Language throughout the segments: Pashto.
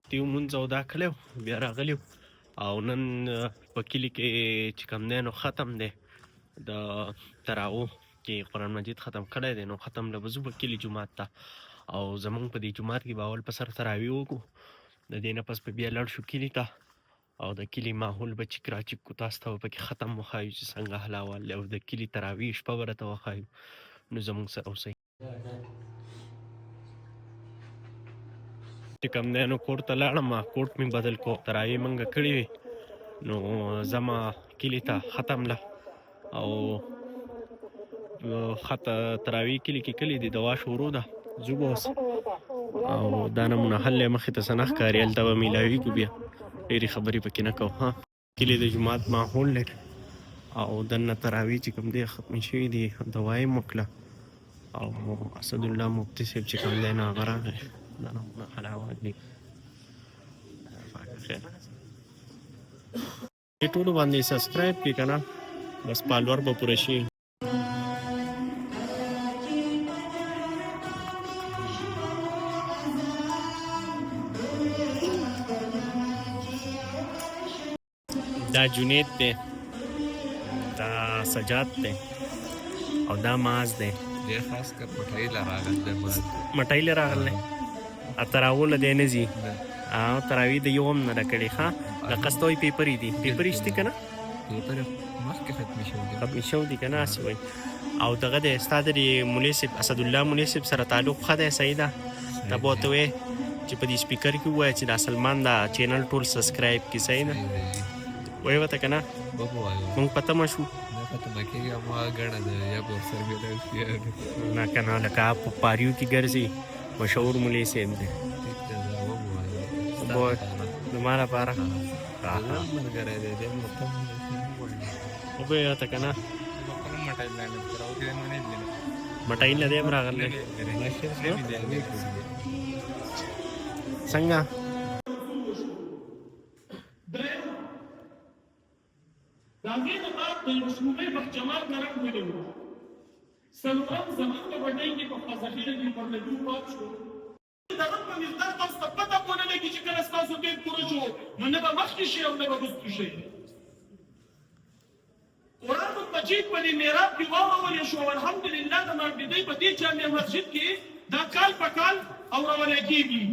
ماختي مونځ او دا کړی و بیا راغلي او نن په کلي کې چې کوم دی نو ختم دی د تراو کې قرآن مجید ختم کړی دی، نو ختم له به ځو په کلي جومات ته او زمونږ په دې جومات کې به اول په سر تراویح وکړو، د دې نه پس به بیا لاړ شو کلي ته او د کلي ماحول به چیک راچیک کو، تاسو ته به پکې ختم وښایو چې څنګه حال احوال دی او د کلي تراویح شپه به راته وښایو. نو زمونږ سره اوسئ. چې کوم دی نو کور ته لاړم، کوټ مې بدل کو، تراویح موږ کړې وې نو ځمه کلي ته ختم له او تراویح کلي کې کلي دی دوا شروع ده، ځو به اوس او دا نمونه حل دی مخې ته څه نه ښکاري، هلته به میلاویږو بیا ډېرې خبرې پکې نه کوو. ها کلي د جومات ماحول دی او دننه تراویح چې کوم دی ختمې شوي دي، دوا یې وکړه او اسدالله مفتي صاحب چې کوم دی نو هغه راغی، دا نمونه حال احوال دی. دې ټولو باندې سبسکرایب کړئ که نه بس فالوور به پوره شي. دا جنید دی، دا سجاد دی او دا ماز دی. دی خاص کر مټۍ له راغلی دی، مټۍ له راغلی تراوله دی نه ځي او تراویح د یو هم نه ده کړې. ښه لکه ستا وایي پیپرې دي، پیپرې شتې که نه پیپر مخکې ختمې شوي دي که نه هسې وایي. او دغه دی ستا د مولوي صاحب اسدالله مولوي صاحب سره تعلق ښه دی، صحیح ده؟ ته به ورته وایې چې په دې سپیکر کې ووایه چې دا سلمان دا چینل ټول سبسکرایب کړي، صحیح ده؟ وایې ورته که نه مونږ په تمه شو. نه که نه لکه په پاریو کې ګرځي مشهور مولوي صاحب دی زما لپاره وبه ورته که نه مټۍ نه دی هم راغلی څنګه د هغې نه بعد د مشروطې محکمات نه راغلي وو. څلورم زموږ په بډۍ کې په ذخیره کې پر لګو پات شو. د هغه په مقدار تاسو ته پته ونه لګي چې کله ستاسو ډېر پوره شو نو نه به مخکې شي او نه به وروسته شي. قرآن مجید په دې میراب کې واورولی شو او الحمدلله د ماربیدۍ په دې جامع مسجد کې دا کال په کال اورولی کېږي.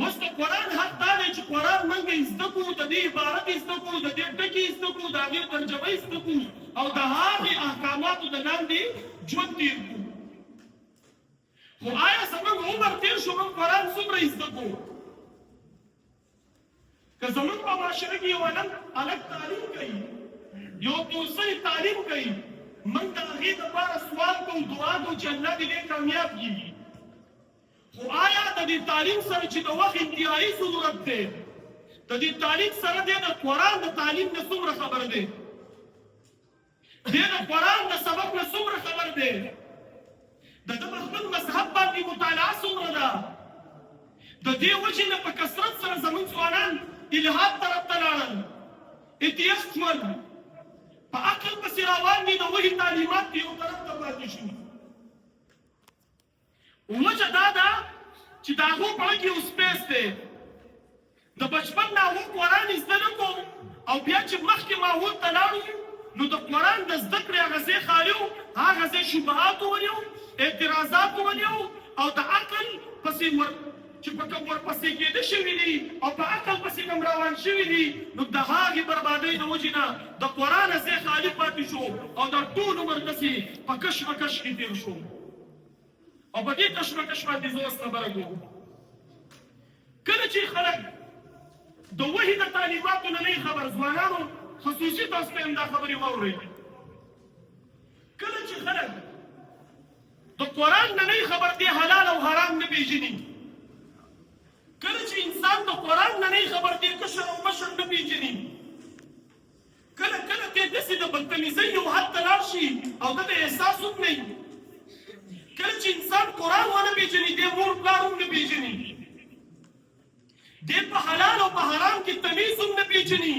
اوس د قرآن حق دا دی چې قرآن موږ زده کړو، د دې عبارت زده کړو، د دې ټکي زده کړو، د هغې ترجمه زده کړو او د هغې احکاماتو د لاندې ژوند تېر کړو. خو آیا زموږ عمر تېر شو موږ قرآن څومره زده کړو؟ که زموږ په معاشره کې یو هلک تعلیم کوي، یو توسۍ تعلیم کوي، موږ د هغې دپاره سوال کوو، دعا کوو چې الله دې ډېر کامیاب کړي. خو آیا د دې تعلیم سره چې د وخت انتهایی ضرورت دی، د دې تعلیم سره دی د قرآن د تعلیم نه څومره خبر دی؟ دی د قرآن د سبق نه څومره خبر دی؟ د ده په خپل مذهب باندې مطالعه څومره ده؟ د دې وجې نه په کثرت سره زموږ ځوانان الحاد طرف ته لاړل، ایتیست شول، په عقل پسې روان دي، د وحي تعلیمات یو طرف ته پاتې شي. وجه دا ده چې د هغو په غږ کې یو سپیس دی. د بچپن نه هغو قرآن زده نه کړو او بیا چې مخکې ماحول ته لاړو نو د قرآن د زده کړې هغه ځای خالي و، هغه ځای شبهات ونیو، اعتراضات ونیو او د عقل پسې چې په کوم ورپسې کېده شوي دي او په عقل پسې کوم روان شوي دي نو د هغې بربادۍ د وجې نه د قرآن ځای خالي پاتې شو او دا ټول عمر داسې په کشمکش کې تېر شو. او په دې کشمکش باندې زه اوس خبره کوم. کله چې خلک د وحي د تعلیماتو نه نه خبر، ځوانانو خصوصي تاسو ته هم دا خبرې واورئ، کله چې خلک د قرآن نه نه خبر دی حلال او حرام نه پېژني، کله چې انسان د قرآن نه نه خبر دی کشر او مشر نه پېژني، کله کله کې داسې د بدتمیزۍ یو حد ته لاړ شي او ده ته احساس هم نه وي، کله چې انسان قرآن ونه پېژني دی مور پلار هم نه پېژني، دی په حلال او په حرام کې تمیز هم نه پېژني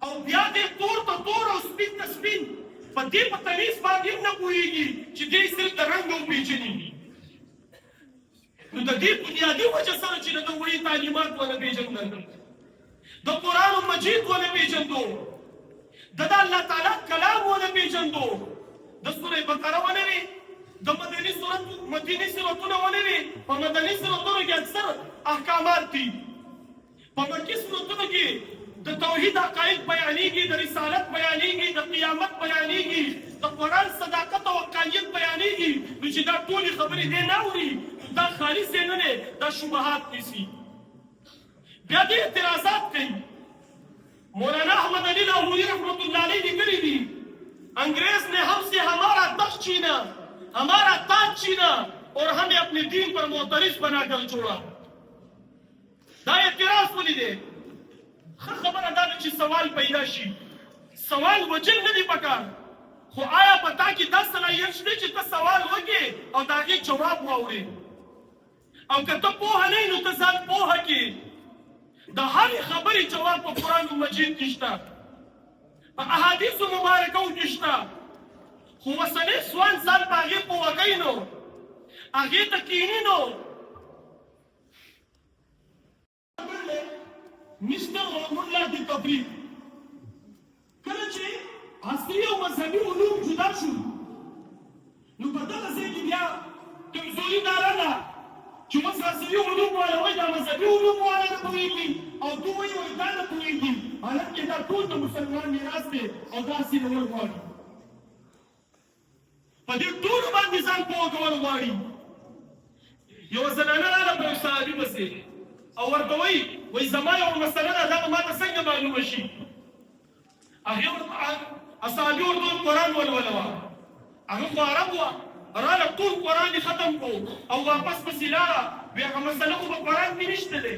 او بیا دی تور ته تور او سپین ته سپین، په دې په تمیز باندې هم نه پوهېږي چې دی صرف د رنګ وپېژني. نو د دې بنیادي وجه سره چې د وحي تعلیمات ونه پېژندل د قرآن مجید ونه پېژندو د الله تعالی کلام ونه پېژندو د سورې بقره ونه وي د مدني سورتونه ونه وي په مدني سورتونو کې اکثر احکامات دي په مکي سورتونو کې د توحید حقایق بیانېږي د رسالت بیانېږي د قیامت بیانېږي د قرآن صداقت او حقانیت بیانېږي نو چې دا ټولې خبرې دی نه اوري دا خالص یې نه دی دا شبهات نیسي بیا دې اعتراضات کوي مولانا احمد علی لاہوری رحمت اللہ علیہ لیکلی دی انگریز نے ہم سے ہمارا تخت چھینا ہمارا تاج چھینا اور ہمیں اپنے دین پر معترض بنا کر چھوڑا دا اعتراض ولی دے خبر ادا چې سوال پیدا شي سوال وجل نه دی پکار خو آیا پتا کې دا صلاحیت شته چې ته سوال وکړې او د هغې جواب واورې او که ته پوهه نه یې نو ته ځان پوهه کړې د هرې خبرې جواب په قرآن مجید کې شته په احادیثو مبارکو کې شته خو اوسنی ځوان ځان په هغې پوهه کوي نو هغې ته کښېني نو مستر مولا د تفریق کله چې عصري او مذهبي علوم جدا شو نو په دغه ځای کې بیا کمزوري دا راغله چې اوس عصري علوم والا وایي دا مذهبي علوم والا نه پوهېږي او دوی وایي وایي دا نه پوهېږي حالانکې دا ټول د مسلمان میراث دی او داسې ډول غواړي په دې ټولو باندې ځان پوه کول غواړي یوه زنانه راغله په یو صحابي پسې او ورته وایي وایي زما یوه مسله ده دا به ماته څنګه معلومه شي هغې صحابي ورته وویل قرآن ولوله وه هغه خو عرب وه راله ټول قرآن یې ختم کړو او واپس پسې لاړه وایي هغه مسله خو په قرآن کې نشته دی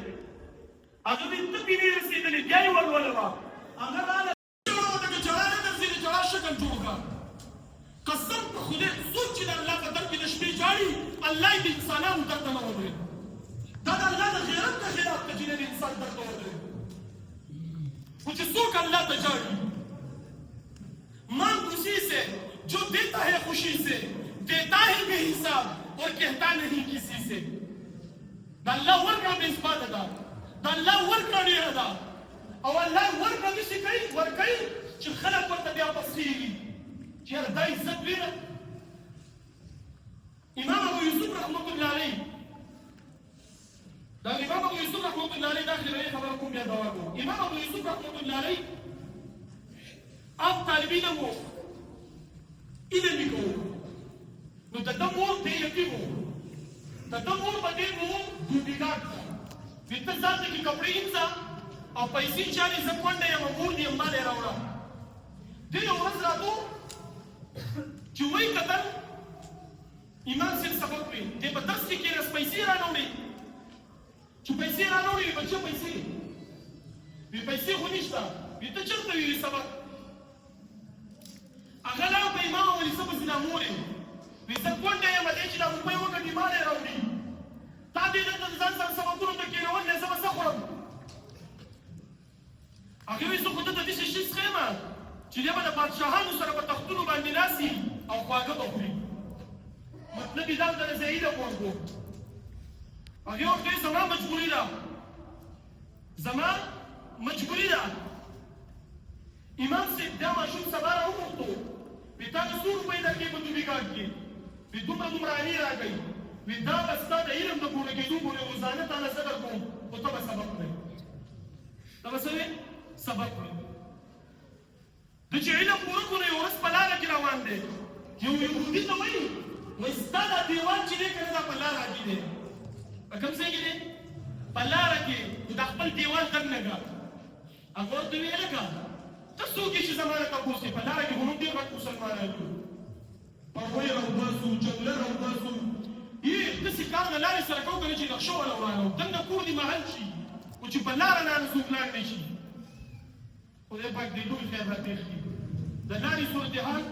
هغه دې ته پې نه رسېدلې بیا یې ولوله وه هغه راله ورته جړا نه درځي د جړا شکل جوړ کړه قسم په خدای څوک چې د الله په در کې د شپې جاړي الله یې د انسانانو درته نه ودرېد دا د الله د غیرت نه خلاف ته چې د انسان درته ودرېد خو چې څوک الله ته جاړي مانگ اسی سے جو دیتا ہے خوشی سے دیتا ہے بے حساب اور کہتا نہیں کسی سے دا اللہ ورکا بے اسباد ادا دا اللہ ورکا ډیر ادا او الله ورکا دسی کوي ورکوي چې خلک ورته بیا پسېږي چې یاره دا عزت ویره امام ابو یوسف رحمت الله علیه دا امام ابو یوسف رحمت الله علیه دا خبره خبره کوم بیا دوا کوم امام ابو یوسف رحمت الله علیه آپ طالب علم ہو علم کو نو تدمور دے یتیم ہو تدمور بدے ہو دوبیگات ویت ذات کی کپڑے انسا او پیسې چاري زکونډه یم مور دې امباله راوړه دې ورځ راتو چې وای کتل ایمان سره سبق وي دې په درس کې رس پیسې راوړي چې پیسې راوړي بچو پیسې وی پیسې خو نشته وی ته چرته وی سبق هغه لا په امام ولې سبا سره مورې وی زکونډه یم دې چې دا روپۍ وګټي مالې راوړي تا دې د ځان سره سبقونو ته کېنول نه سبا څه خورم هغه وی زه خو ته د دې شي څخه چې بیا به د بادشاهانو سره په تختونو باندې ناسي او خواږه به خوري مطلب یې دا د زه علم ورکړو هغې ورته وایي زما مجبوري ده زما مجبوري ده امام صاحب دا ماشوم سبا راوغوښتو وی تا د څو روپۍ درکې په دوبیګاټ کې وی دومره دومره اني راکوي وی دا به ستا د علم د پوره کېدو پورې روزانه تا نه زه درکوم خو ته به سبق وایې ته به څه وایې سبق وایې د چې علم پوره کړو یو ورځ په لاره کې روان دی یو یهودي ته وایي وایي ستا دا دیوال چې دی که نه دا په لاره کې دی په کوم ځای کې دی په لاره کې دا خپل دیوال درنګه هغه ورته ویې لکه ته څوک یې چې زما نه تپوس کوي په لاره کې خو موږ ډېر غټ مسلمانان یو پړوی راوباسو جګړه راوباسو یې داسې کار د لارې سره کوو که نه چې نقشه وله ورانو دنګه کور دې محل شي خو چې په لاره نه څوک لاړ نه شي خدای پاک دې ټول خیر راپېښ کړي د لارې صورتحال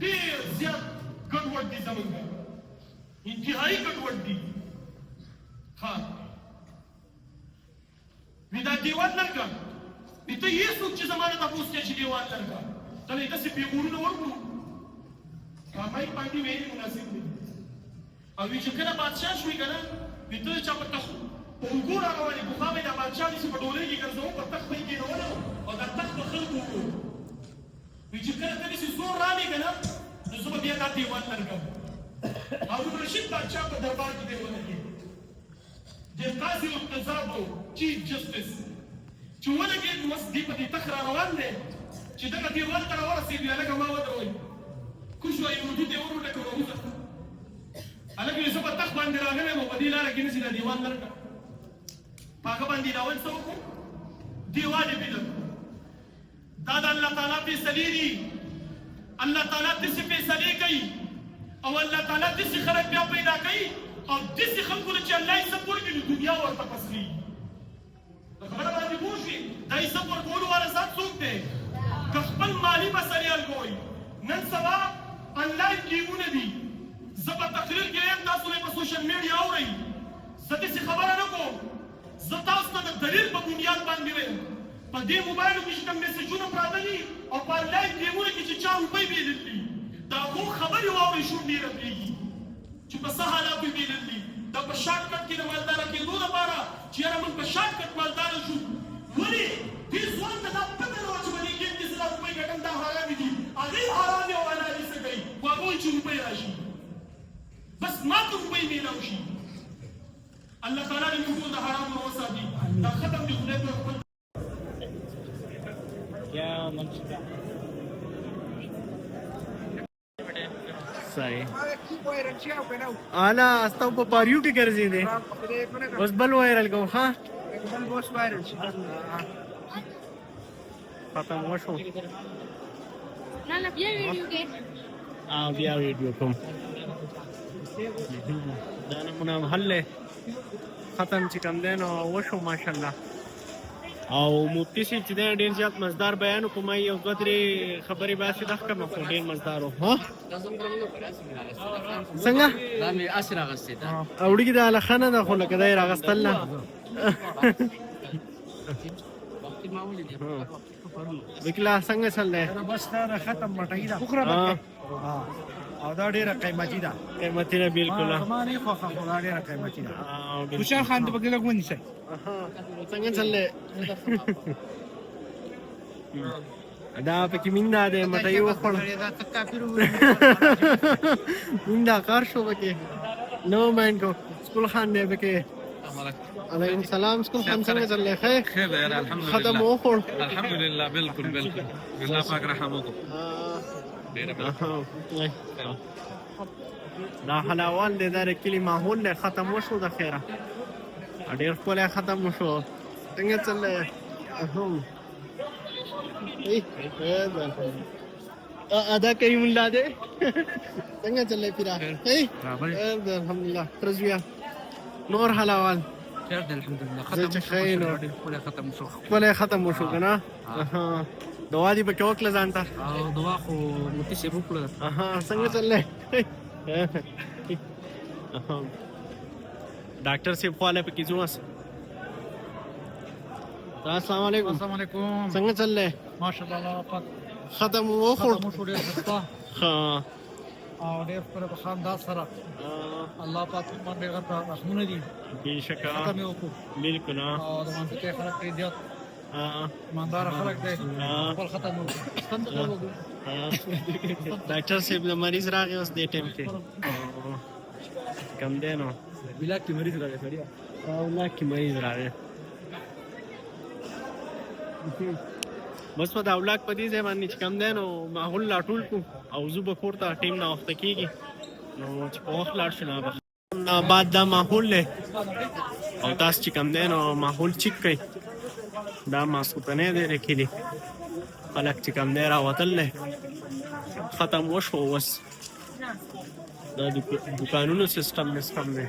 ډېر زیات ګډوډ دي زموږ انتهایي ګډوډ دي ښه وي دا دیوال لرګه ته یې څوک چې زما نه تپوس کوي چې دیوال لرګه ته یې داسې پیغورونه ورکړو هغه یې باندې ویلي مناسب دی او وی چې کله بادشاه شوې که نه ویته چا په تخت په اوږو راروانې پخوا به یې دا بادشاه داسې په ډولۍ کې ګرځوم پر تخت به یې کېنولو او دا تخت به خلکو وکړو وایي چې کله ته داسې زور رالې که نه نو زه به بیا دا دیوال لرګم هارون رشید بادشاه په دربار کې دی ولګېد د قاضي القضات و چیف جسټس چې ولګېد نو اوس دې په دې تخت را روان دی چې دغه دیوال ته راورسېد وي هلکه ما ودروئ کوم شو یهودي دی ور وډکه وروځه هلکه یې زه په تخت باندې راغلی یم او په دې لاره کې نسي دا دیوال لرګه په هغه باندې یې اول څه وکړو دیوال یې پیدا کړو دا د الله تعالی فیصلې دي الله تعالی داسې فیصلې کوي او الله تعالی داسې خلک بیا پیدا کوي او داسې خلکو له چې الله یې حساب ورکړي نو دنیا ورته پسخېږي د خبره باندې پوه شوې دا حساب ورکولو والا ذات څوک دی که خپل مالي مسریال کوئ نن سبا آنلاین ګیمونه دي زه په تقریر کې یم تاسو مې په سوشل میډیا اورئ زه داسې خبره نه کوم زه تاسو ته د دلیل په بنیاد باندې وایم په دې موبایلو کې چې کوم میسجونه پراته دي او په آنلاین ګیمونو کې چې چا روپۍ بېللي د هغو خبرې واورئ شونډې رپېږي چې په څه حالاتو یې بېللي دا په شارټ کټ کې د مالداره کېدو لپاره چې یاره موږ په شارټ کټ مالداره شو ولې دې ځوان ته دا پته نه وه چې په دې ګیم کې زه دا روپۍ ګټم دا حرامې دي هغې حرامې او حلالې څه کوي خو هغه وایي چې روپۍ راشي بس ما ته روپۍ میلاو شي الله تعالی دې موږ ټول د حرامو نه وساتي دا ختم دي خدای په خپل اعلی استاو په پاریو کې ګرځې دي اوس بل وایرل کوم ها ختم وشو نه بیا ویډیو کې بیا ویډیو کوم دا نمونه محل ختم چې کوم دی نو وشو ماشاءالله او مفتي صاحب چې دی ډېر زیات مزدار بیان وکړو ما یو دوه درې خبرې باسي دغه کومه خو ډېر مزدار و ها څنګه دا مې اس راغستې ده اوړي د الخانه ده خو لکه دا یې راغستل نه وختي ما ولې وکلا څنګه چل دی بس دا ختم مټای دا او دا ډیره قیمتي ده قیمتي نه بالکل ما نه خو دا ډیره قیمتي ده خوشحال خوشحال خان ته بګل غونډ شي څنګه چل دی دا پکې میندا ده مټای وخوړ دا کافر میندا کار شو پکې نو ماین کو سکول خان دی پکې علیکم السلام سکول خان څنګه چل دی خیر خیر دی الحمد لله ختم وخوړ الحمد لله بالکل بالکل الله پاک رحم وکړو دا حلاوال دی دا کلی ماحول دی ختم وشو د خیره ډېر ښکلی ختم وشو څنګه چل دی ادا کوي ملا دی څنګه چل دی پیرا الحمدلله رضویا نور حلاوال خیر دی الحمدلله ختم وشو که نه دوا دې پکې وکړه ځان ته او دوا خو مفتي صاحب وکړه څنګه چل دی ډاکټر صاحب خواله پکې ځو السلام علیکم السلام علیکم څنګه چل دی ماشاءالله پاک ختم وخوړ مو ډیر ښه ها او ډیر پر خاندان سره الله پاک باندې غته رحمونه دي بېشکه ختم وکړو بالکل او د منطقې خلک ډېر زیات ایماندار خلک دی خپل ختم وکړو ډاکټر صاحب د مریض راغی اوس دې ټیم کې کم دی نو بلاک کې مریض راغی سړی او لا کې مریض راغی بس په دا اولاک په دې ځای باندې چې کم دی نو ماحول لا ټول کړو او زه به کور ته ټیم ناوخته کېږي نو چې په وخت لاړ شو نه بعد دا ماحول دی او تاسو چې کم دی نو ماحول چیک کوي دا ماسخوتنی دی د کلي خلک چې کم دی راوتل دی ختم وشو اوس دا دکانونو سیستم دی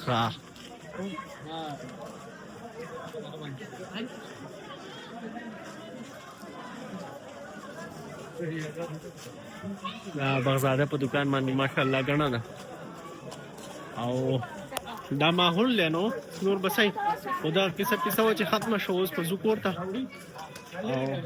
ها دا بغزاده په دکان باندې ماشاءالله ګڼه ده او دا ماحول دی نو نور بسای خو دا کیسه پیسه و چې ختمه شو اوس په زو کور ته او